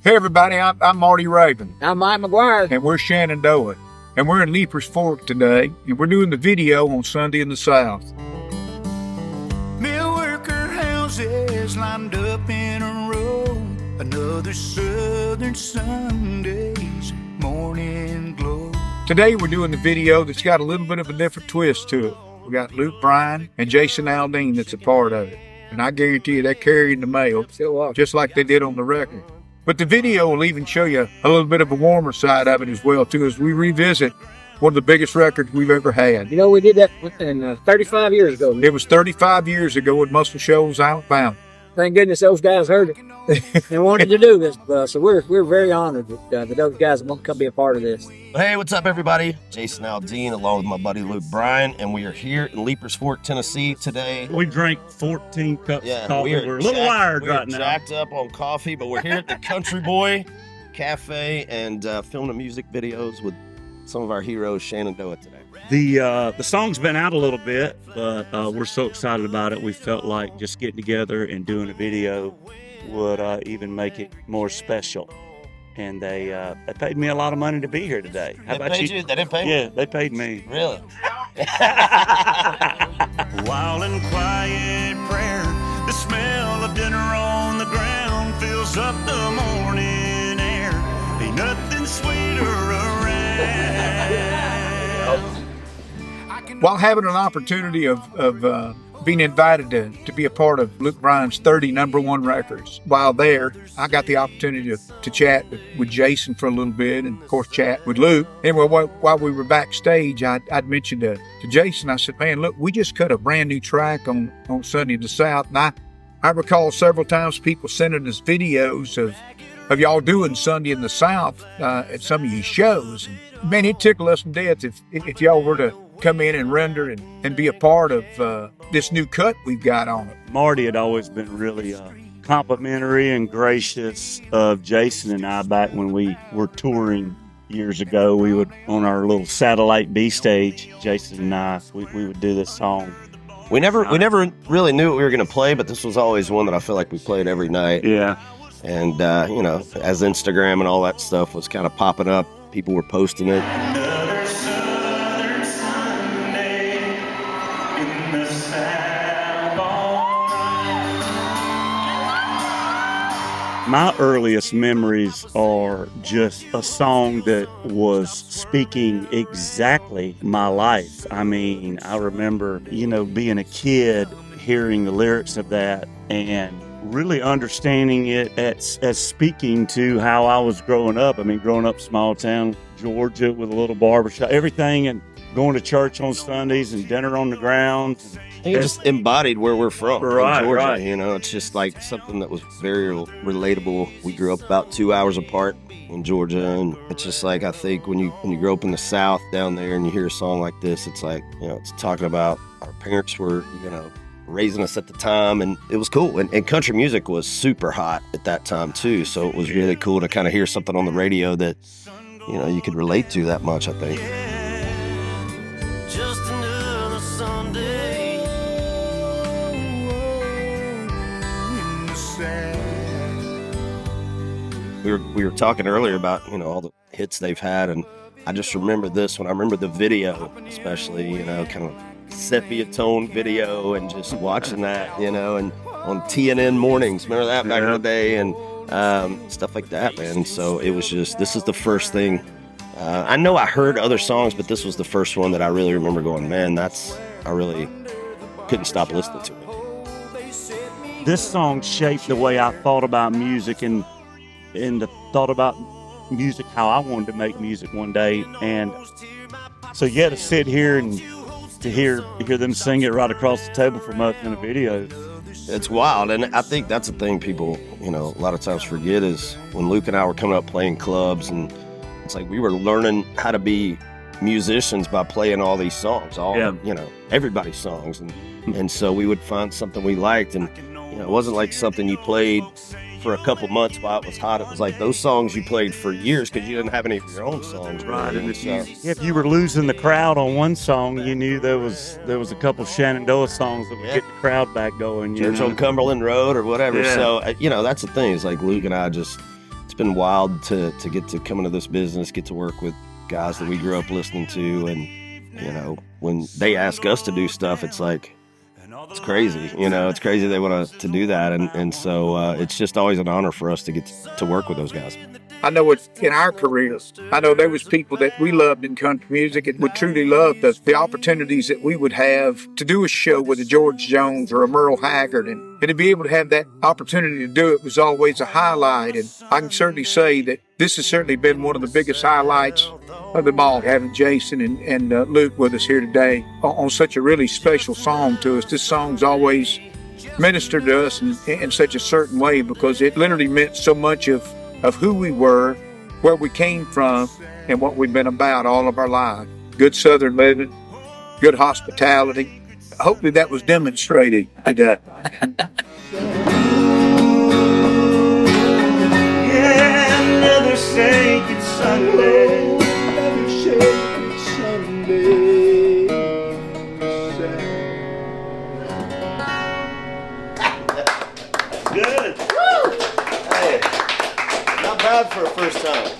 Hey everybody, I'm Marty Raven. I'm Mike McGuire. And we're Shenandoah. And we're in Leapers Fork today, and we're doing the video on Sunday in the South. Mill worker houses lined up in a row. Another southern Sunday's morning glow. Today we're doing the video that's got a little bit of a different twist to it. We got Luke Bryan and Jason Aldean that's a part of it. And I guarantee you they're carrying the mail, just like they did on the record. But the video will even show you a little bit of a warmer side of it as well, too, as we revisit one of the biggest records we've ever had. You know, we did that 35 years ago. It was 35 years ago at Muscle Shoals, Alabama. Thank goodness those guys heard it and wanted to do this. So we're very honored that those guys want to come be a part of this. Hey, what's up, everybody? Jason Aldean, along with my buddy Luke Bryan, and we are here in Leapers Fork, Tennessee today. We drank 14 cups of coffee. We're a little wired right now. We're jacked up on coffee, but we're here at the Country Boy Cafe and filming music videos with some of our heroes, Shenandoah, today. The song's been out a little bit, but we're so excited about it. We felt like just getting together and doing a video would even make it more special. And they paid me a lot of money to be here today. How about you? They didn't pay me? Yeah, they paid me. Really? While in quiet prayer, the smell of dinner on the ground fills up the morning air. Ain't nothing sweeter around. While having an opportunity of being invited to be a part of Luke Bryan's 30 #1 records, while there, I got the opportunity to chat with Jason for a little bit, and of course chat with Luke. Anyway, while we were backstage, I'd mentioned to Jason, I said, man, look, we just cut a brand new track on Sunday in the South, and I recall several times people sending us videos of y'all doing Sunday in the South at some of your shows. And, man, it tickled us to death if y'all were to come in and render and be a part of this new cut we've got on it. Marty had always been really complimentary and gracious of Jason and I back when we were touring years ago. We would, on our little satellite B stage, Jason and I, we would do this song. We never really knew what we were going to play, but this was always one that I feel like we played every night. Yeah. And, you know, as Instagram and all that stuff was kind of popping up, people were posting it. My earliest memories are just a song that was speaking exactly my life. I mean, I remember, being a kid, hearing the lyrics of that and really understanding it as speaking to how I was growing up. I mean, growing up small town Georgia with a little barbershop, everything, and going to church on Sundays and dinner on the ground. It just embodied where we're from, right, Georgia. Right. It's just like something that was very relatable. We grew up about 2 hours apart in Georgia, and it's just like, I think when you grow up in the South down there and you hear a song like this, it's like, it's talking about our parents were, raising us at the time, and it was cool. And country music was super hot at that time too, so it was really cool to kind of hear something on the radio that, you could relate to that much, I think. Just another Sunday in the South. We were talking earlier about, all the hits they've had, and I just remember this when I remember the video, especially, kind of sepia tone video, and just watching that, and on TNN mornings, remember that back in the day, and stuff like that, man. So it was just, this is the first thing. I know I heard other songs, but this was the first one that I really remember going, man, I really couldn't stop listening to it. This song shaped the way I thought about music and thought about music, how I wanted to make music one day. And so you had to sit here and to hear them sing it right across the table from us in a video. It's wild, and I think that's the thing people, a lot of times forget is when Luke and I were coming up playing clubs, and it's like we were learning how to be musicians by playing all these songs, everybody's songs, and so we would find something we liked, and it wasn't like something you played for a couple months while it was hot. It was like those songs you played for years because you didn't have any of your own songs. Right. And if you were losing the crowd on one song, you knew there was a couple Shenandoah songs that would get the crowd back going. Church on Cumberland Road or whatever. Yeah. So, that's the thing. It's like Luke and I just, it's been wild to get to come into this business, get to work with guys that we grew up listening to, and you know, when they ask us to do stuff, it's like, it's crazy. You know, it's crazy they want to do that, and so it's just always an honor for us to get to work with those guys. I know it's in our careers. I know there was people that we loved in country music and would truly love the opportunities that we would have to do a show with a George Jones or a Merle Haggard, and to be able to have that opportunity to do it was always a highlight. And I can certainly say that this has certainly been one of the biggest highlights of them all, having Jason and Luke with us here today on such a really special song to us. This song's always ministered to us in such a certain way, because it literally meant so much of who we were, where we came from, and what we've been about all of our lives. Good Southern living, good hospitality. Hopefully that was demonstrated. Yeah, another shaking Sunday. Another shaking Sunday. Good. Hey, not bad for a first time.